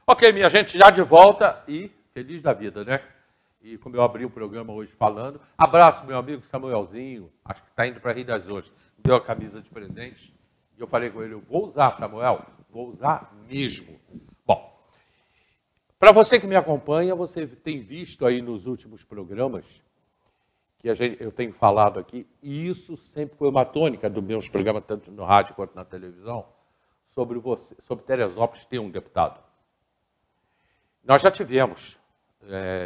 Ok, minha gente, já de volta e feliz da vida, né? E como eu abri o programa hoje falando, abraço meu amigo Samuelzinho, acho que está indo para Rio das Ostras, deu a camisa de presente, e eu falei com ele, eu vou usar, Samuel, vou usar mesmo. Bom, para você que me acompanha, você tem visto aí nos últimos programas, que eu tenho falado aqui, e isso sempre foi uma tônica dos meus programas, tanto no rádio quanto na televisão, sobre Teresópolis ter um deputado. Nós já tivemos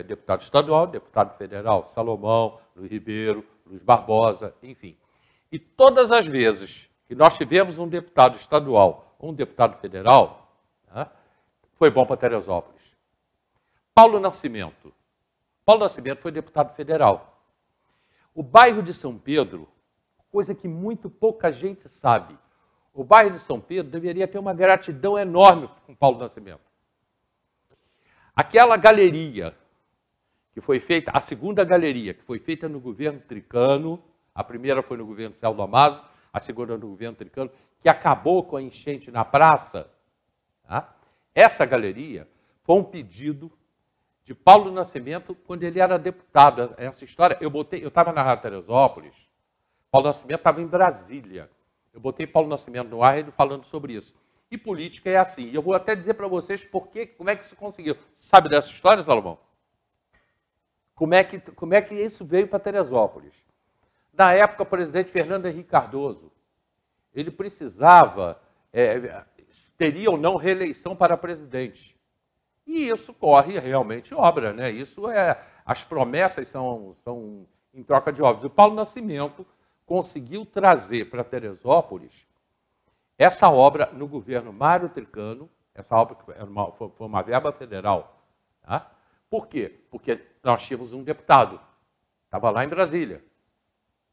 deputado estadual, deputado federal, Salomão, Luiz Ribeiro, Luiz Barbosa, enfim. E todas as vezes que nós tivemos um deputado estadual ou um deputado federal, né, foi bom para Teresópolis. Paulo Nascimento foi deputado federal. O bairro de São Pedro, coisa que muito pouca gente sabe, o bairro de São Pedro deveria ter uma gratidão enorme com Paulo Nascimento. Aquela galeria que foi feita, a segunda galeria, que foi feita no governo Tricano, a primeira foi no governo Celso Amazo, a segunda no governo Tricano, que acabou com a enchente na praça, tá? Essa galeria foi um pedido de Paulo Nascimento quando ele era deputado. Essa história, eu estava na Rádio Teresópolis, Paulo Nascimento estava em Brasília. Eu botei Paulo Nascimento no ar, ele falando sobre isso. E política é assim. E eu vou até dizer para vocês como é que isso conseguiu. Sabe dessa história, Salomão? Como é que isso veio para Teresópolis? Na época, o presidente Fernando Henrique Cardoso, ele precisava, teria ou não reeleição para presidente. E isso corre realmente obra, né? As promessas são em troca de obras. O Paulo Nascimento conseguiu trazer para Teresópolis essa obra no governo Mário Tricano, essa obra que foi uma verba federal. Tá? Por quê? Porque nós tínhamos um deputado, estava lá em Brasília,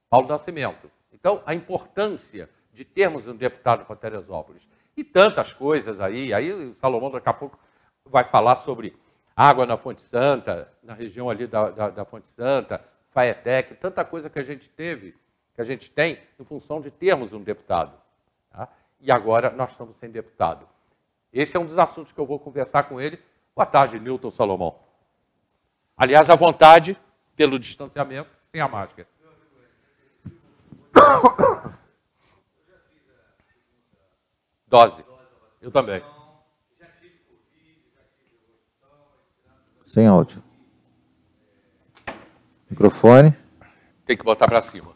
Paulo Nascimento. Então, a importância de termos um deputado para Teresópolis. E tantas coisas aí o Salomão daqui a pouco vai falar sobre água na Fonte Santa, na região ali da Fonte Santa, Faetec, tanta coisa que a gente tem em função de termos um deputado. Tá? E agora nós estamos sem deputado. Esse é um dos assuntos que eu vou conversar com ele. Boa tarde, Newton Salomão. Aliás, à vontade, pelo distanciamento, sem a máscara. Dose. Eu também. Sem áudio. Microfone. Tem que botar para cima.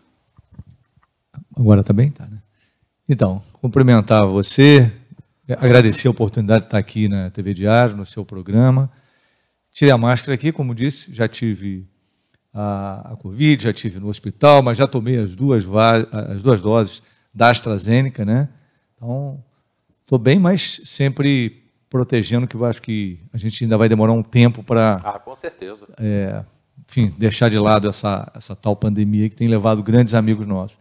Agora está bem? Tá, né? Então, cumprimentar você, agradecer a oportunidade de estar aqui na TV Diário, no seu programa. Tirei a máscara aqui, como disse, já tive a Covid, já tive no hospital, mas já tomei as duas doses da AstraZeneca, né? Então, estou bem, mas sempre protegendo, que eu acho que a gente ainda vai demorar um tempo para... com certeza. Enfim, deixar de lado essa tal pandemia que tem levado grandes amigos nossos.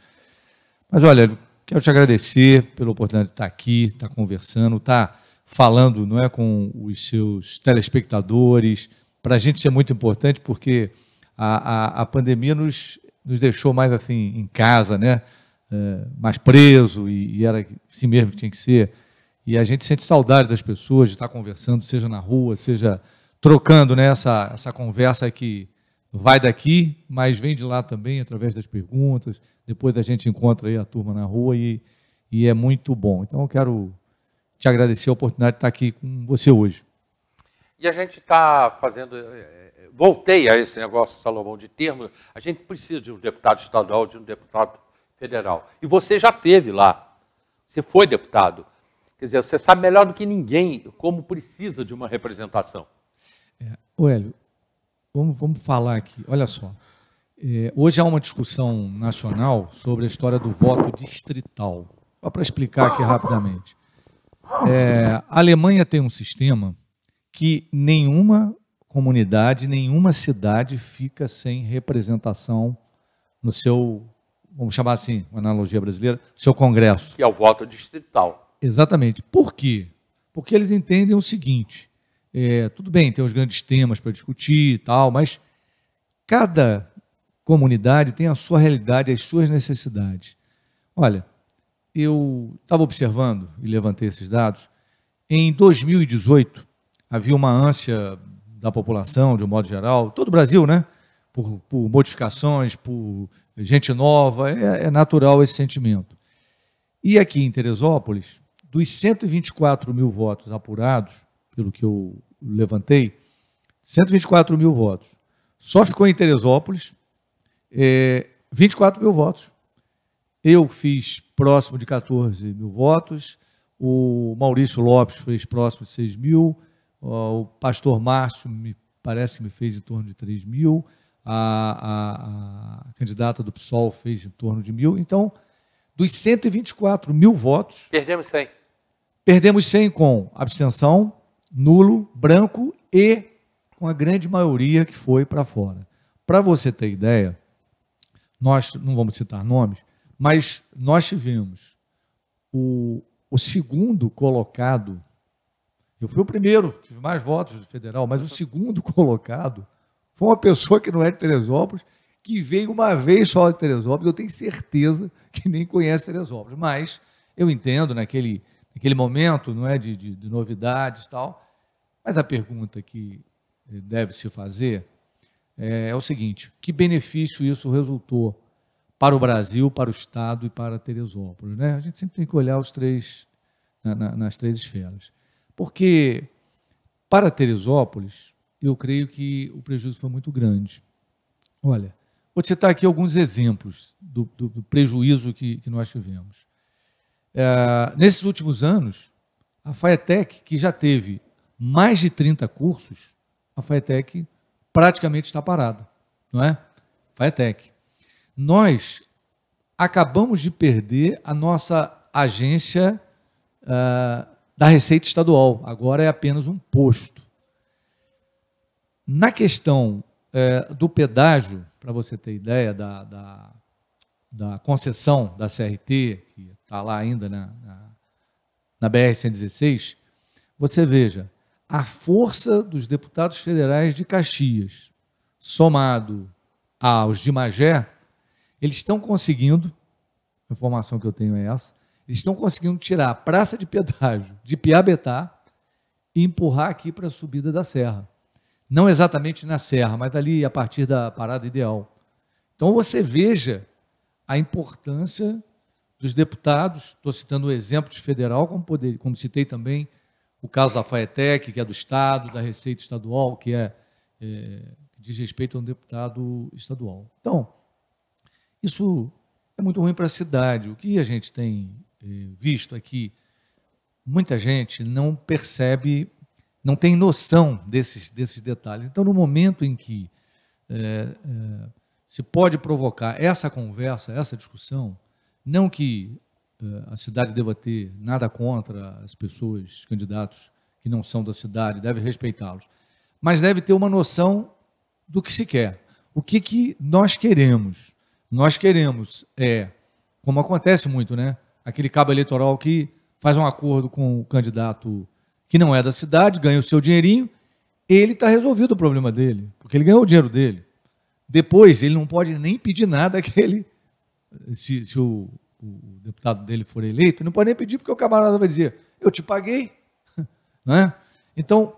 Mas, olha, quero te agradecer pela oportunidade de estar aqui, estar conversando, estar falando, não é, com os seus telespectadores. Para a gente isso é muito importante, porque a pandemia nos deixou mais assim em casa, né? Mais preso, e era assim mesmo que tinha que ser. E a gente sente saudade das pessoas, de estar conversando, seja na rua, seja trocando, né, essa conversa que vai daqui, mas vem de lá também, através das perguntas. Depois a gente encontra aí a turma na rua e é muito bom. Então, eu quero te agradecer a oportunidade de estar aqui com você hoje. E a gente está fazendo... voltei a esse negócio, Salomão, de termos. A gente precisa de um deputado estadual, de um deputado federal. E você já teve lá. Você foi deputado. Quer dizer, você sabe melhor do que ninguém como precisa de uma representação. Hélio, vamos falar aqui. Olha só. Hoje há uma discussão nacional sobre a história do voto distrital. Só para explicar aqui rapidamente. A Alemanha tem um sistema que nenhuma comunidade, nenhuma cidade fica sem representação no seu, vamos chamar assim, uma analogia brasileira, seu congresso. Que é o voto distrital. Exatamente. Por quê? Porque eles entendem o seguinte, tudo bem, tem os grandes temas para discutir e tal, mas cada comunidade tem a sua realidade, as suas necessidades. Olha, eu estava observando e levantei esses dados. Em 2018, havia uma ânsia da população, de um modo geral, todo o Brasil, né? Por modificações, por gente nova, é natural esse sentimento. E aqui em Teresópolis, dos 124 mil votos apurados, pelo que eu levantei, 124 mil votos, só ficou em Teresópolis 24 mil votos. Eu fiz próximo de 14 mil votos, o Maurício Lopes fez próximo de 6 mil, o pastor Márcio, parece que me fez em torno de 3 mil, a candidata do PSOL fez em torno de 1.000. Então, dos 124 mil votos... Perdemos 100. Perdemos 100 com abstenção, nulo, branco e com a grande maioria que foi para fora. Para você ter ideia, nós não vamos citar nomes, mas nós tivemos o segundo colocado, eu fui o primeiro, tive mais votos do federal, mas o segundo colocado foi uma pessoa que não é de Teresópolis, que veio uma vez só de Teresópolis, eu tenho certeza que nem conhece Teresópolis, mas eu entendo naquele momento, não é, de novidades e tal, mas a pergunta que deve se fazer é o seguinte: que benefício isso resultou para o Brasil, para o Estado e para Teresópolis, né? A gente sempre tem que olhar os três, nas três esferas. Porque, para Teresópolis, eu creio que o prejuízo foi muito grande. Olha, vou citar aqui alguns exemplos do prejuízo que nós tivemos. Nesses últimos anos, a FAETEC, que já teve mais de 30 cursos, a FAETEC praticamente está parada, não é? FAETEC. Nós acabamos de perder a nossa agência da Receita Estadual, agora é apenas um posto. Na questão do pedágio, para você ter ideia da concessão da CRT, que está lá ainda na BR-116, você veja, a força dos deputados federais de Caxias, somado aos de Magé, eles estão conseguindo, a informação que eu tenho é essa, eles estão conseguindo tirar a praça de pedágio de Piabetá e empurrar aqui para a subida da serra. Não exatamente na serra, mas ali a partir da parada ideal. Então você veja a importância dos deputados, estou citando o exemplo de federal, como citei também o caso da FAETEC, que é do Estado, da Receita Estadual, que diz respeito a um deputado estadual. Então, isso é muito ruim para a cidade. O que a gente tem visto aqui, muita gente não percebe, não tem noção desses detalhes. Então, no momento em que se pode provocar essa conversa, essa discussão, não que a cidade deva ter nada contra as pessoas, candidatos que não são da cidade, deve respeitá-los, mas deve ter uma noção do que se quer. O que nós queremos? Nós queremos, como acontece muito, né? Aquele cabo eleitoral que faz um acordo com o candidato que não é da cidade, ganha o seu dinheirinho, ele está resolvido o problema dele, porque ele ganhou o dinheiro dele. Depois, ele não pode nem pedir nada que ele, se o deputado dele for eleito, não pode nem pedir, porque o camarada vai dizer, eu te paguei. Não é? Então,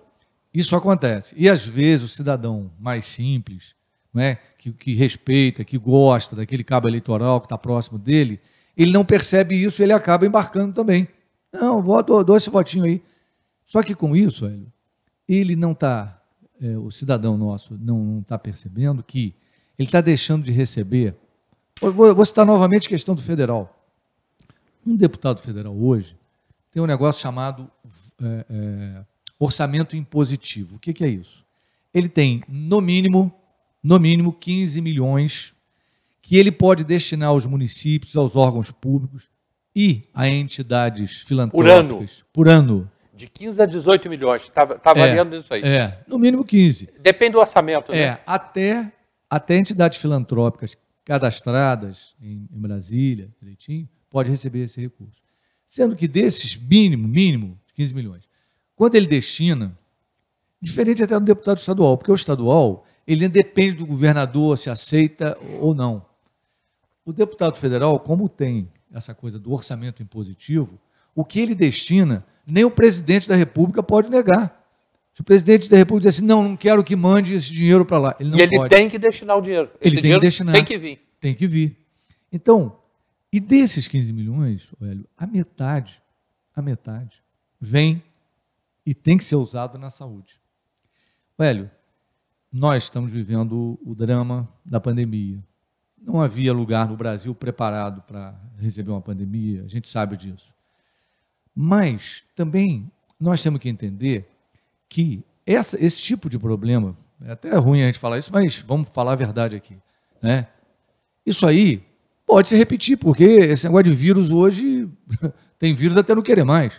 isso acontece. E, às vezes, o cidadão mais simples, não é? que respeita, que gosta daquele cabo eleitoral que está próximo dele, ele não percebe isso e ele acaba embarcando também. Não, dou esse votinho aí. Só que com isso, ele não está, o cidadão nosso não está percebendo que ele está deixando de receber. Vou citar novamente a questão do federal. Um deputado federal hoje tem um negócio chamado orçamento impositivo. O que é isso? Ele tem, no mínimo 15 milhões que ele pode destinar aos municípios, aos órgãos públicos e a entidades filantrópicas. Por ano. De 15 a 18 milhões. Está variando isso aí. No mínimo 15. Depende do orçamento, né? Até entidades filantrópicas cadastradas em Brasília, direitinho, pode receber esse recurso. Sendo que desses mínimo, 15 milhões, quando ele destina, diferente até do deputado estadual, porque o estadual, ele depende do governador se aceita ou não. O deputado federal, como tem essa coisa do orçamento impositivo, o que ele destina, nem o presidente da República pode negar. Se o presidente da República diz assim, não quero que mande esse dinheiro para lá, ele não pode. E ele tem que destinar o dinheiro. Ele tem que destinar. Tem que vir. Tem que vir. Então, e desses 15 milhões, Hélio, a metade vem e tem que ser usado na saúde. Hélio, nós estamos vivendo o drama da pandemia. Não havia lugar no Brasil preparado para receber uma pandemia, a gente sabe disso. Mas também nós temos que entender que esse tipo de problema, é até ruim a gente falar isso, mas vamos falar a verdade aqui, né? Isso aí pode se repetir, porque esse negócio de vírus hoje tem vírus até não querer mais.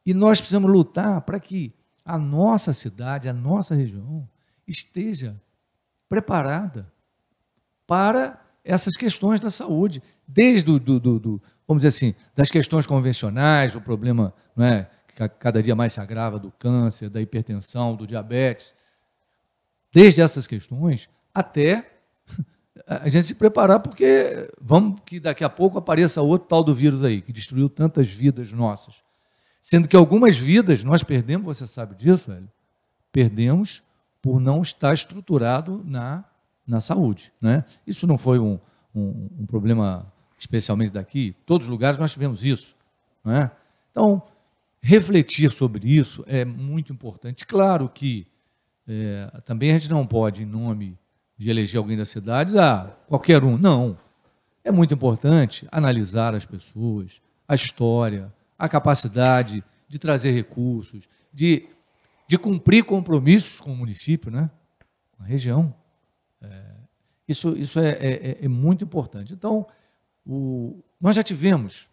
E nós precisamos lutar para que a nossa cidade, a nossa região, esteja preparada para essas questões da saúde, desde vamos dizer assim, das questões convencionais, o problema, não é, que cada dia mais se agrava, do câncer, da hipertensão, do diabetes, desde essas questões até a gente se preparar, porque vamos que daqui a pouco apareça outro tal do vírus aí, que destruiu tantas vidas nossas. Sendo que algumas vidas nós perdemos, você sabe disso, Hélio? Perdemos por não estar estruturado na saúde, né? Isso não foi um problema especialmente daqui, em todos os lugares nós tivemos isso, né? Então, refletir sobre isso é muito importante. Claro que também a gente não pode, em nome de eleger alguém da cidade, qualquer um, não. É muito importante analisar as pessoas, a história, a capacidade de trazer recursos, de cumprir compromissos com o município, né? Com a região. Isso é muito importante. Então, nós já tivemos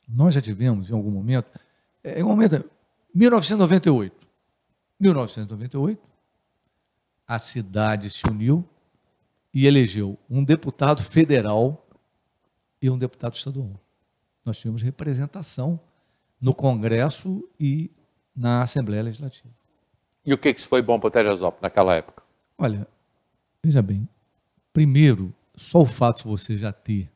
em algum momento, 1998, a cidade se uniu e elegeu um deputado federal e um deputado estadual. Nós tivemos representação no Congresso e na Assembleia Legislativa. E o que foi bom para Teresópolis naquela época? Olha, veja bem, primeiro, só o fato de você já ter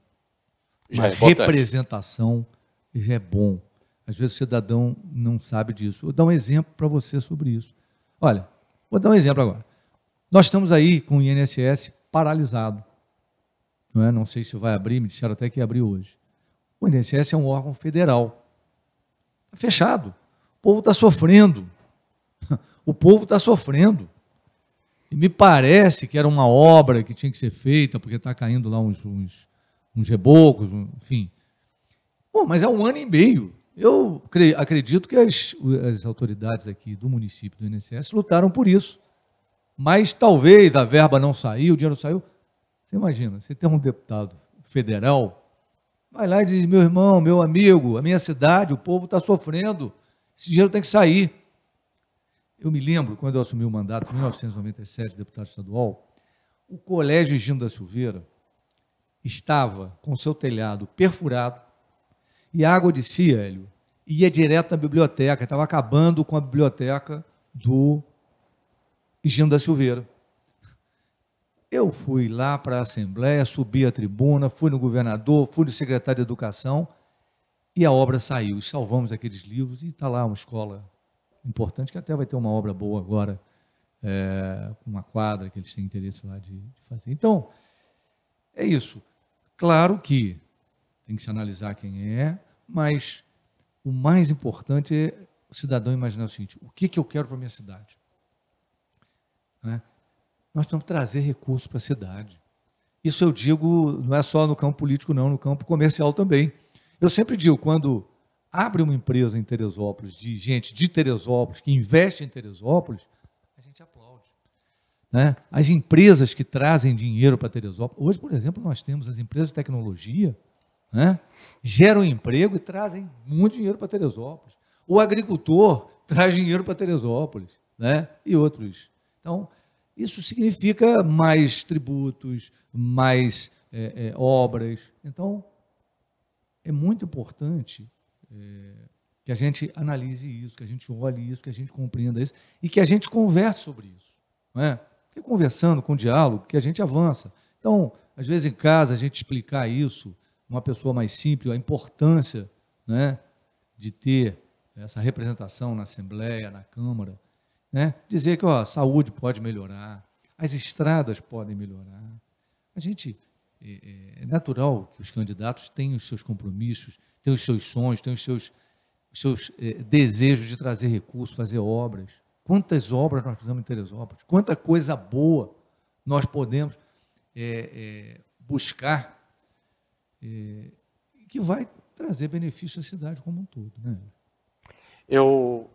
uma representação já é bom. Às vezes o cidadão não sabe disso. Vou dar um exemplo para você sobre isso. Olha, vou dar um exemplo agora. Nós estamos aí com o INSS paralisado. Não sei se vai abrir, me disseram até que ia abrir hoje. O INSS é um órgão federal. Está fechado. O povo está sofrendo. O povo está sofrendo. E me parece que era uma obra que tinha que ser feita, porque está caindo lá uns rebocos, enfim. Bom, mas é 1 ano e meio. Eu acredito que as autoridades aqui do município, do INSS, lutaram por isso. Mas talvez a verba não saiu, o dinheiro saiu. Você imagina, você tem um deputado federal, vai lá e diz, meu irmão, meu amigo, a minha cidade, o povo está sofrendo, esse dinheiro tem que sair. Eu me lembro, quando eu assumi o mandato, em 1997, deputado estadual, o Colégio Higino da Silveira estava com seu telhado perfurado e a água descia, Hélio, ia direto na biblioteca, estava acabando com a biblioteca do Higino da Silveira. Eu fui lá para a Assembleia, subi a tribuna, fui no governador, fui no secretário de Educação e a obra saiu. Salvamos aqueles livros e está lá uma escola importante, que até vai ter uma obra boa agora, com uma quadra que eles têm interesse lá de fazer. Então, é isso. Claro que tem que se analisar quem é, mas o mais importante é o cidadão imaginar o seguinte, o que eu quero para a minha cidade? Né? Nós temos que trazer recursos para a cidade. Isso eu digo, não é só no campo político, não, no campo comercial também. Eu sempre digo, quando abre uma empresa em Teresópolis, de gente de Teresópolis, que investe em Teresópolis, a gente aplaude. Né? As empresas que trazem dinheiro para Teresópolis, hoje, por exemplo, nós temos as empresas de tecnologia, né? Geram emprego e trazem muito dinheiro para Teresópolis. O agricultor traz dinheiro para Teresópolis, né? E outros. Então, isso significa mais tributos, mais obras. Então, é muito importante que a gente analise isso, que a gente olhe isso, que a gente compreenda isso e que a gente converse sobre isso. Não é? Porque conversando, com diálogo, que a gente avança. Então, às vezes em casa, a gente explicar isso, uma pessoa mais simples, a importância, né, de ter essa representação na Assembleia, na Câmara, né? Dizer que ó, a saúde pode melhorar, as estradas podem melhorar. A gente, é natural que os candidatos tenham os seus compromissos, tenham os seus sonhos, tenham os seus desejos de trazer recursos, fazer obras. Quantas obras nós precisamos em Teresópolis? Quanta coisa boa nós podemos buscar que vai trazer benefício à cidade como um todo, né? Eu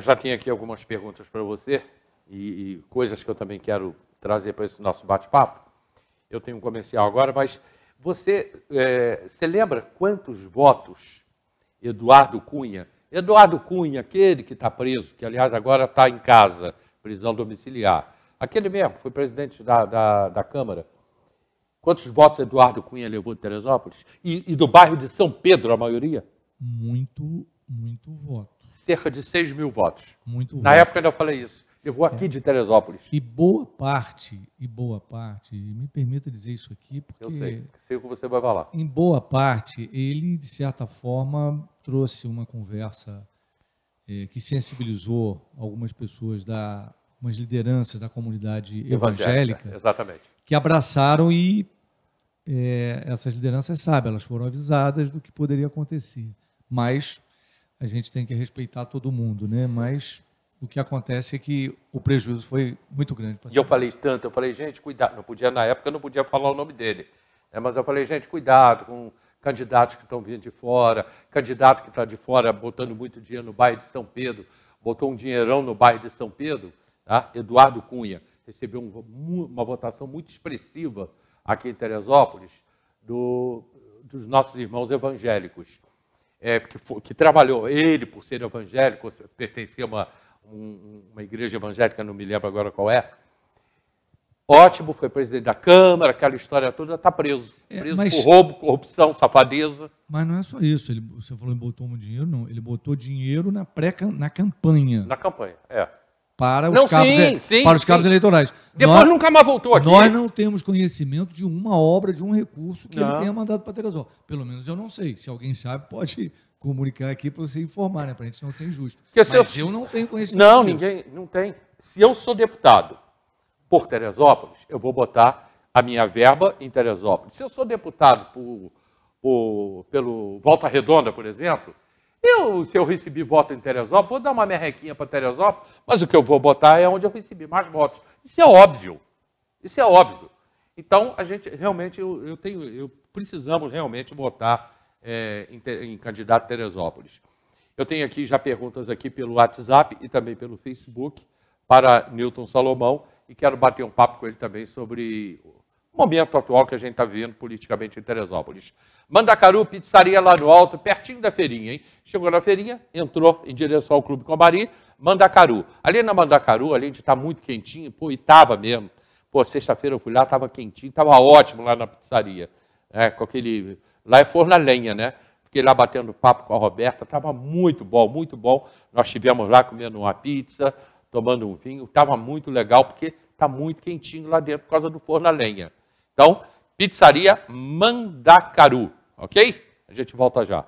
já tenho aqui algumas perguntas para você e coisas que eu também quero trazer para esse nosso bate-papo. Eu tenho um comercial agora, mas você lembra quantos votos Eduardo Cunha, aquele que está preso, que aliás agora está em casa, prisão domiciliar, aquele mesmo, foi presidente da Câmara. Quantos votos Eduardo Cunha levou de Teresópolis? E do bairro de São Pedro, a maioria? Muito voto. Cerca de 6 mil votos. Muito Na voto. época eu falei isso. Levou aqui de Teresópolis. E boa parte, me permita dizer isso aqui, porque... Eu sei o que você vai falar. Em boa parte, ele, de certa forma, trouxe uma conversa que sensibilizou algumas pessoas, umas lideranças da comunidade evangélica, exatamente, que abraçaram e essas lideranças sabem, elas foram avisadas do que poderia acontecer. Mas a gente tem que respeitar todo mundo, né? Mas o que acontece é que o prejuízo foi muito grande. E eu falei, gente, cuidado. Na época eu não podia falar o nome dele. Mas eu falei, gente, cuidado com candidatos que estão vindo de fora, candidato que está de fora botando muito dinheiro no bairro de São Pedro, botou um dinheirão no bairro de São Pedro, tá? Eduardo Cunha recebeu uma votação muito expressiva aqui em Teresópolis dos nossos irmãos evangélicos, que trabalhou, ele, por ser evangélico, pertencia a uma igreja evangélica, não me lembro agora qual é. Ótimo, foi presidente da Câmara, aquela história toda, está preso. Preso por roubo, corrupção, safadeza. Mas não é só isso, você falou que botou um dinheiro, não. Ele botou dinheiro na campanha. Na campanha, Para os cabos eleitorais. Depois nunca mais voltou aqui. Nós não temos conhecimento de uma obra, de um recurso que ele tenha mandado para Teresópolis. Pelo menos eu não sei. Se alguém sabe, pode comunicar aqui para você informar, né? Para a gente não ser injusto. Mas eu não tenho conhecimento disso. Ninguém não tem. Se eu sou deputado por Teresópolis, eu vou botar a minha verba em Teresópolis. Se eu sou deputado pelo Volta Redonda, por exemplo, se eu recebi voto em Teresópolis, vou dar uma merrequinha para Teresópolis, mas o que eu vou botar é onde eu recebi mais votos. Isso é óbvio. Isso é óbvio. Então, a gente realmente, precisamos realmente votar em candidato a Teresópolis. Eu tenho aqui já perguntas aqui pelo WhatsApp e também pelo Facebook para Newton Salomão e quero bater um papo com ele também sobre o momento atual que a gente está vivendo politicamente em Teresópolis. Mandacaru, pizzaria lá no alto, pertinho da feirinha, hein? Chegou na feirinha, entrou em direção ao Clube Combari, Mandacaru. Ali na Mandacaru, além de estar muito quentinho, e estava mesmo. Sexta-feira eu fui lá, estava quentinho, estava ótimo lá na pizzaria. Com aquele... Lá é forno a lenha, né? Fiquei lá batendo papo com a Roberta, estava muito bom, muito bom. Nós estivemos lá comendo uma pizza, tomando um vinho, estava muito legal, porque está muito quentinho lá dentro por causa do forno a lenha. Então, pizzaria Mandacaru, ok? A gente volta já.